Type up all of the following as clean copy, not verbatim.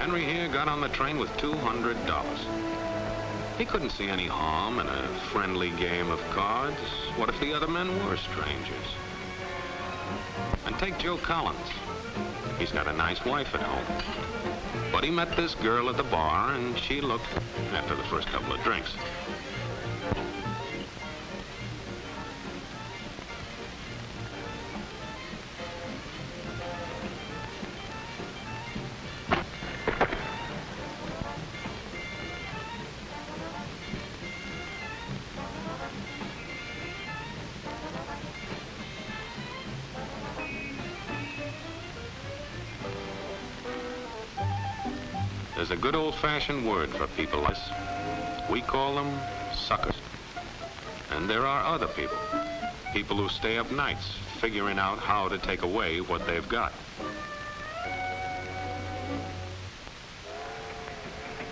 Henry here got on the train with $200. He couldn't see any harm in a friendly game of cards. What if the other men were strangers? And take Joe Collins. He's got a nice wife at home. But he met this girl at the bar, and she looked, after the first couple of drinks. There's a good old-fashioned word for people like us. We call them suckers. And there are other people. People who stay up nights figuring out how to take away what they've got.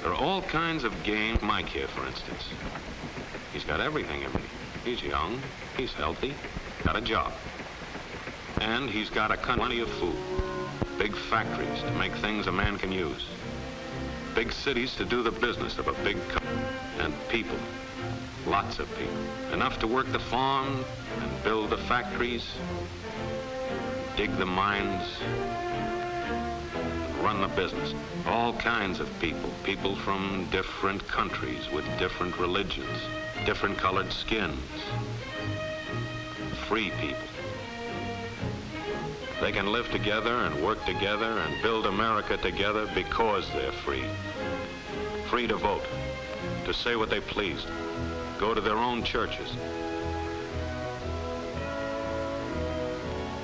There are all kinds of games. Mike here, for instance. He's got everything in me. He's young, he's healthy, got a job. And he's got plenty of food. Big factories to make things a man can use. Big cities to do the business of a big company. And people. Lots of people. Enough to work the farm and build the factories, dig the mines, run the business. All kinds of people. People from different countries with different religions, different colored skins. Free people. They can live together and work together and build America together because they're free. Free to vote, to say what they please, go to their own churches,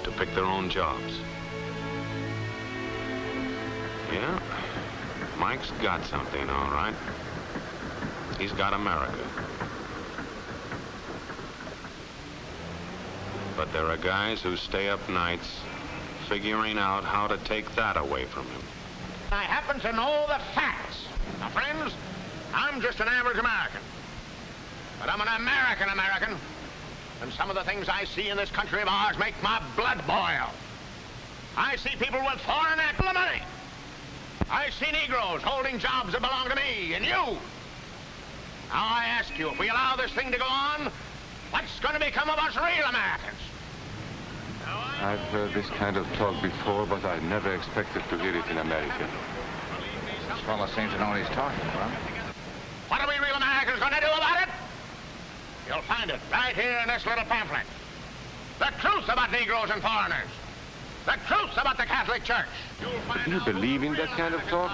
to pick their own jobs. Yeah, Mike's got something, all right. He's got America. But there are guys who stay up nights figuring out how to take that away from him. I happen to know the facts. Now, friends, I'm just an average American. But I'm an American. And some of the things I see in this country of ours make my blood boil. I see people with foreign money. I see Negroes holding jobs that belong to me and you. Now, I ask you, if we allow this thing to go on, what's going to become of us real Americans? I've heard this kind of talk before, but I never expected to hear it in America. This fellow seems to know what he's talking about. What are we real Americans going to do about it? You'll find it right here in this little pamphlet. The truth about Negroes and foreigners. The truth about the Catholic Church. Do you believe in that kind of talk?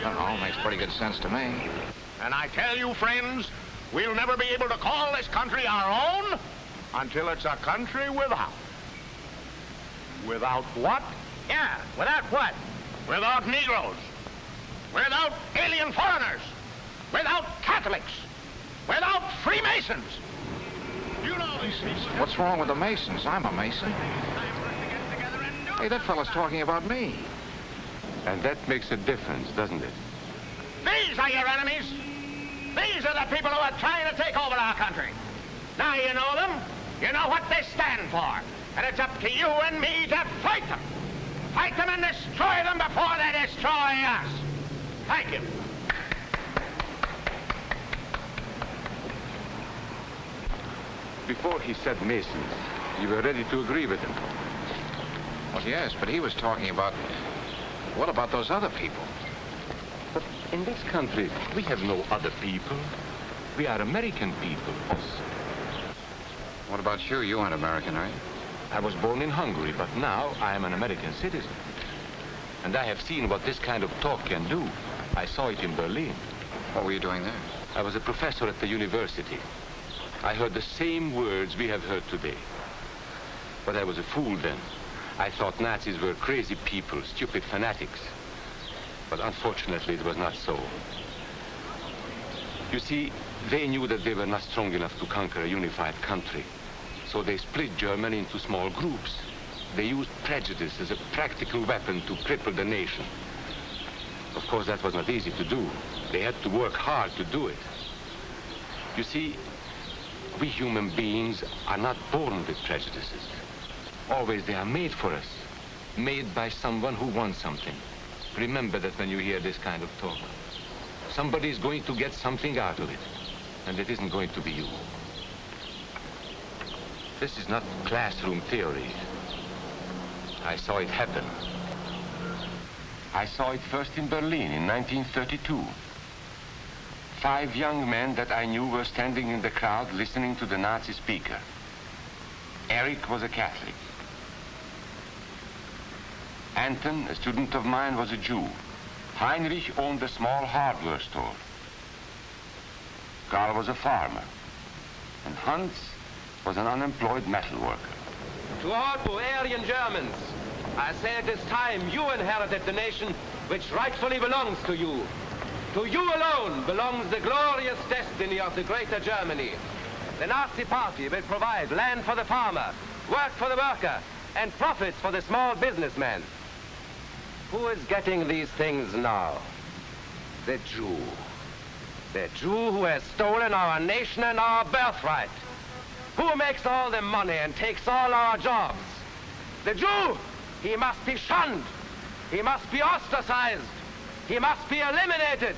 That all makes pretty good sense to me. And I tell you, friends, we'll never be able to call this country our own until it's a country without. Without what? Yeah, without what? Without Negroes. Without alien foreigners. Without Catholics. Without Freemasons. You know these people. What's wrong with the Masons? I'm a Mason. Hey, that fellow's talking about me. And that makes a difference, doesn't it? These are your enemies. These are the people who are trying to take over our country. Now you know them. You know what they stand for. And it's up to you and me to fight them. Fight them and destroy them before they destroy us. Thank you. Before he said Masons, you were ready to agree with him. Well, yes, but he was talking about... What about those other people? But in this country, we have no other people. We are American people. What about you? You aren't American, are you? I was born in Hungary, but now I am an American citizen. And I have seen what this kind of talk can do. I saw it in Berlin. What were you doing there? I was a professor at the university. I heard the same words we have heard today. But I was a fool then. I thought Nazis were crazy people, stupid fanatics. But unfortunately, it was not so. You see, they knew that they were not strong enough to conquer a unified country. So they split Germany into small groups. They used prejudice as a practical weapon to cripple the nation. Of course, that was not easy to do. They had to work hard to do it. You see, we human beings are not born with prejudices. Always they are made for us, made by someone who wants something. Remember that when you hear this kind of talk. Somebody's going to get something out of it, and it isn't going to be you. This is not classroom theory. I saw it happen. I saw it first in Berlin in 1932. 5 young men that I knew were standing in the crowd listening to the Nazi speaker. Eric was a Catholic. Anton, a student of mine, was a Jew. Heinrich owned a small hardware store. Karl was a farmer. And Hans was an unemployed metal worker. To all Aryan Germans, I say it is time you inherited the nation which rightfully belongs to you. To you alone belongs the glorious destiny of the greater Germany. The Nazi Party will provide land for the farmer, work for the worker, and profits for the small businessman. Who is getting these things now? The Jew. The Jew who has stolen our nation and our birthright. Who makes all the money and takes all our jobs? The Jew! He must be shunned. He must be ostracized. He must be eliminated.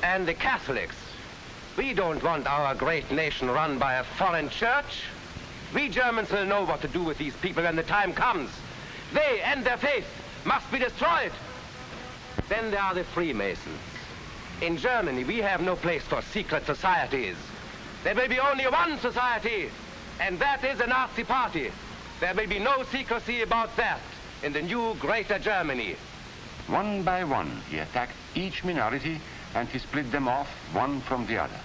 And the Catholics. We don't want our great nation run by a foreign church. We Germans will know what to do with these people when the time comes. They and their faith must be destroyed. Then there are the Freemasons. In Germany, we have no place for secret societies. There will be only one society, and that is the Nazi Party. There will be no secrecy about that in the new greater Germany. One by one, he attacked each minority and he split them off one from the other.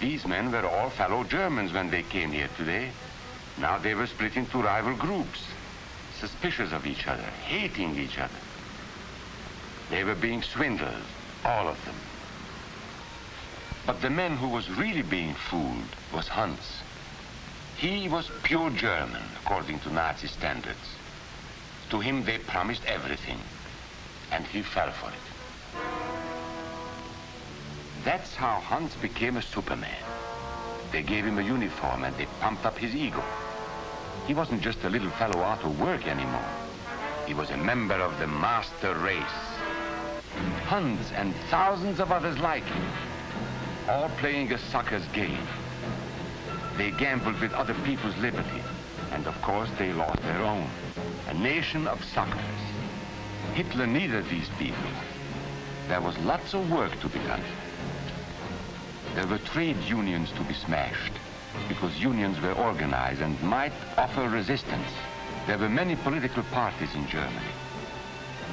These men were all fellow Germans when they came here today. Now they were split into rival groups, suspicious of each other, hating each other. They were being swindled, all of them. But the man who was really being fooled was Hans. He was pure German, according to Nazi standards. To him they promised everything, and he fell for it. That's how Hans became a Superman. They gave him a uniform and they pumped up his ego. He wasn't just a little fellow out of work anymore. He was a member of the master race. Hans and thousands of others like him, all playing a sucker's game. They gambled with other people's liberty, and of course they lost their own. A nation of suckers. Hitler needed these people. There was lots of work to be done. There were trade unions to be smashed, because unions were organized and might offer resistance. There were many political parties in Germany.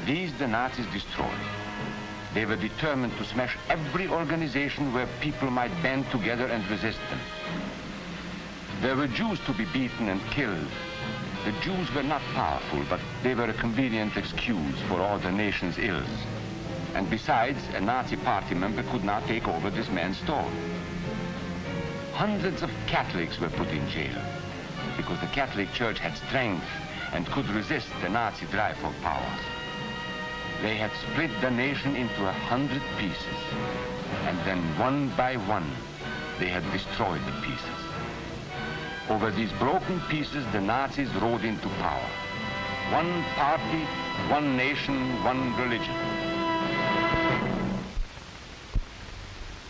These the Nazis destroyed. They were determined to smash every organization where people might band together and resist them. There were Jews to be beaten and killed. The Jews were not powerful, but they were a convenient excuse for all the nation's ills. And besides, a Nazi party member could not take over this man's store. Hundreds of Catholics were put in jail because the Catholic Church had strength and could resist the Nazi drive for power. They had split the nation into 100 pieces, and then one by one, they had destroyed the pieces. Over these broken pieces, the Nazis rode into power. One party, one nation, one religion.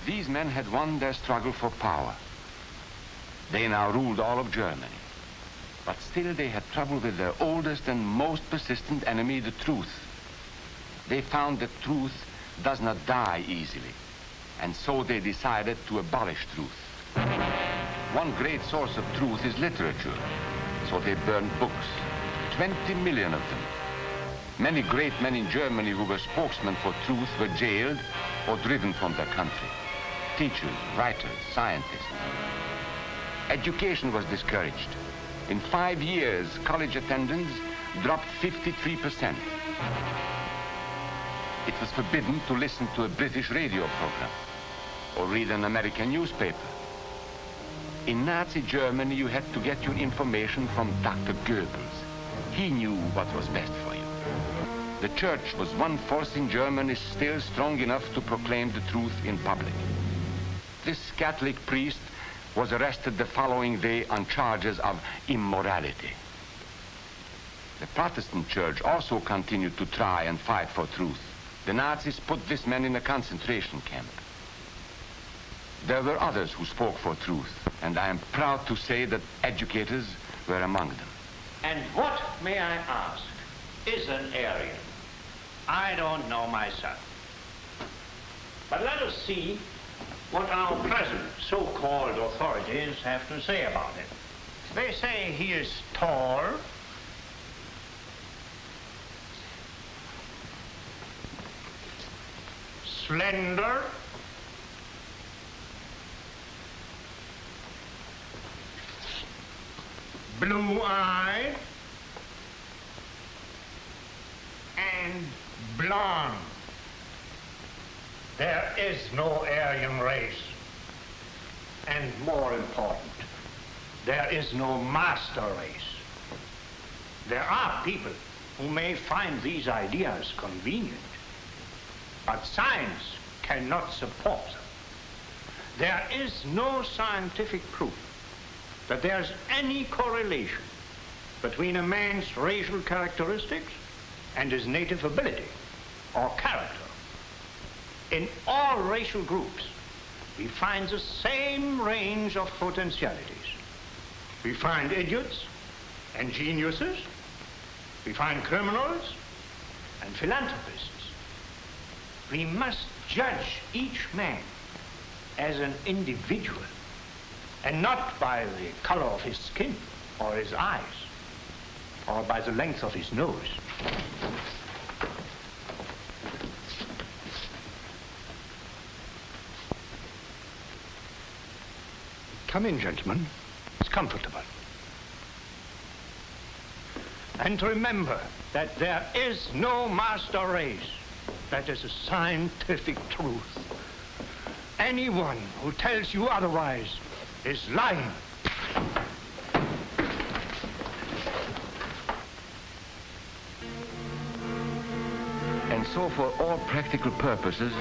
These men had won their struggle for power. They now ruled all of Germany. But still they had trouble with their oldest and most persistent enemy, the truth. They found that truth does not die easily, and so they decided to abolish truth. One great source of truth is literature, so they burned books, 20 million of them. Many great men in Germany who were spokesmen for truth were jailed or driven from their country. Teachers, writers, scientists. Education was discouraged. In 5 years, college attendance dropped 53%. It was forbidden to listen to a British radio program or read an American newspaper. In Nazi Germany, you had to get your information from Dr. Goebbels. He knew what was best for you. The church was one force in Germany still strong enough to proclaim the truth in public. This Catholic priest was arrested the following day on charges of immorality. The Protestant church also continued to try and fight for truth. The Nazis put this man in a concentration camp. There were others who spoke for truth, and I am proud to say that educators were among them. And what, may I ask, is an Aryan? I don't know myself. But let us see what our present so-called authorities have to say about it. They say he is tall, slender, blue-eyed, and blonde. There is no Aryan race. And more important, there is no master race. There are people who may find these ideas convenient, but science cannot support them. There is no scientific proof that there's any correlation between a man's racial characteristics and his native ability or character. In all racial groups, we find the same range of potentialities. We find idiots and geniuses. We find criminals and philanthropists. We must judge each man as an individual and not by the color of his skin or his eyes or by the length of his nose. Come in, gentlemen. It's comfortable. And remember that there is no master race. That is a scientific truth. Anyone who tells you otherwise is lying. And so for all practical purposes,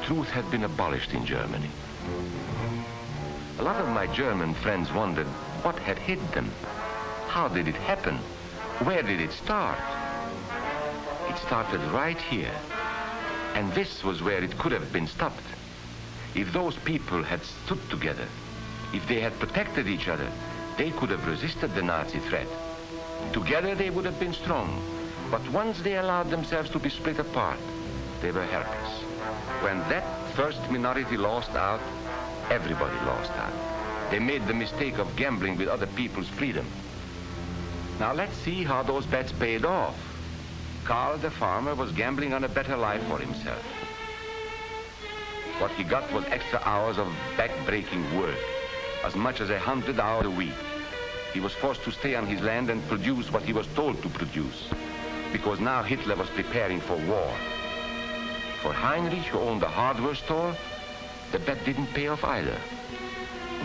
truth had been abolished in Germany. A lot of my German friends wondered what had hit them. How did it happen? Where did it start? It started right here. And this was where it could have been stopped. If those people had stood together, if they had protected each other, they could have resisted the Nazi threat. Together they would have been strong. But once they allowed themselves to be split apart, they were helpless. When that first minority lost out, everybody lost out. They made the mistake of gambling with other people's freedom. Now let's see how those bets paid off. Karl the farmer was gambling on a better life for himself. What he got was extra hours of back-breaking work, as much as 100 hours a week. He was forced to stay on his land and produce what he was told to produce, because now Hitler was preparing for war. For Heinrich, who owned a hardware store, the bet didn't pay off either.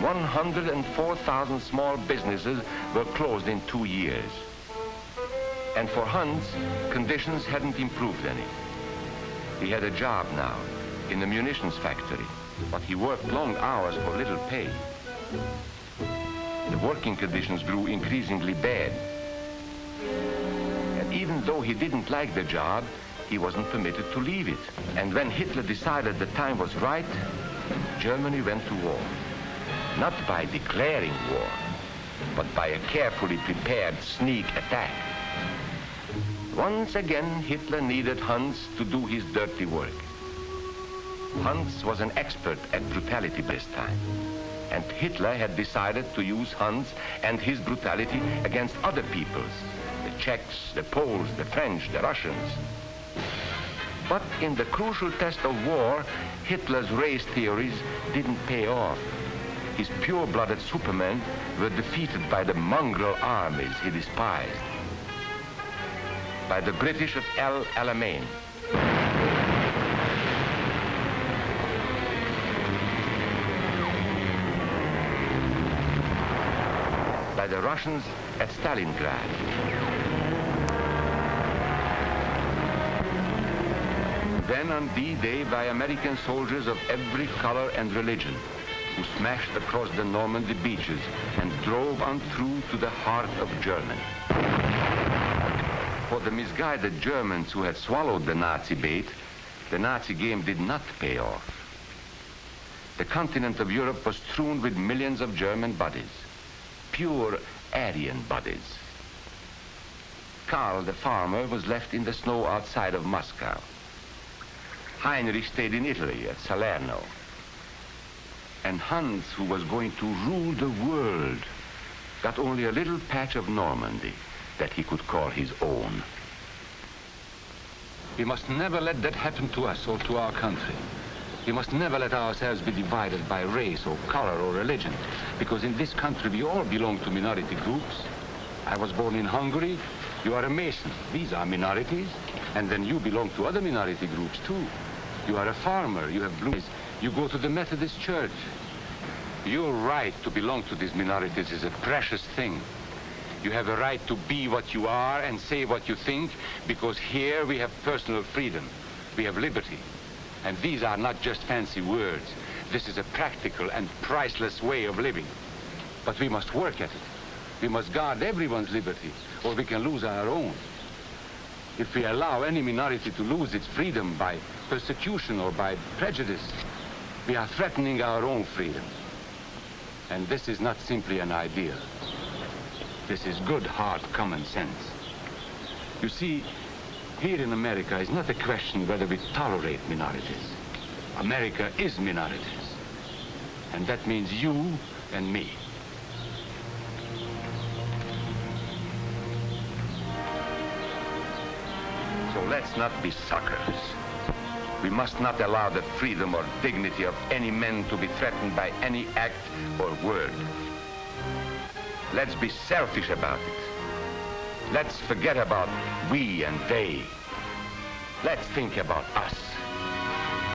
104,000 small businesses were closed in 2 years. And for Hans, conditions hadn't improved any. He had a job now in the munitions factory, but he worked long hours for little pay. The working conditions grew increasingly bad. And even though he didn't like the job, he wasn't permitted to leave it. And when Hitler decided the time was right, Germany went to war. Not by declaring war, but by a carefully prepared sneak attack. Once again, Hitler needed Hans to do his dirty work. Hans was an expert at brutality this time, and Hitler had decided to use Hans and his brutality against other peoples, the Czechs, the Poles, the French, the Russians. But in the crucial test of war, Hitler's race theories didn't pay off. His pure-blooded supermen were defeated by the mongrel armies he despised. By the British at El Alamein. By the Russians at Stalingrad. Then on D-Day by American soldiers of every color and religion, who smashed across the Normandy beaches and drove on through to the heart of Germany. For the misguided Germans who had swallowed the Nazi bait, the Nazi game did not pay off. The continent of Europe was strewn with millions of German bodies, pure Aryan bodies. Karl, the farmer, was left in the snow outside of Moscow. Heinrich stayed in Italy at Salerno. And Hans, who was going to rule the world, got only a little patch of Normandy that he could call his own. We must never let that happen to us or to our country. We must never let ourselves be divided by race or color or religion, because in this country we all belong to minority groups. I was born in Hungary. You are a Mason. These are minorities. And then you belong to other minority groups too. You are a farmer. You have blue eyes. You go to the Methodist Church. Your right to belong to these minorities is a precious thing. You have a right to be what you are and say what you think, because here we have personal freedom. We have liberty. And these are not just fancy words. This is a practical and priceless way of living. But we must work at it. We must guard everyone's liberty, or we can lose our own. If we allow any minority to lose its freedom by persecution or by prejudice, we are threatening our own freedom. And this is not simply an ideal. This is good, hard common sense. You see, here in America is not a question whether we tolerate minorities. America is minorities. And that means you and me. So let's not be suckers. We must not allow the freedom or dignity of any man to be threatened by any act or word. Let's be selfish about it. Let's forget about we and they. Let's think about us.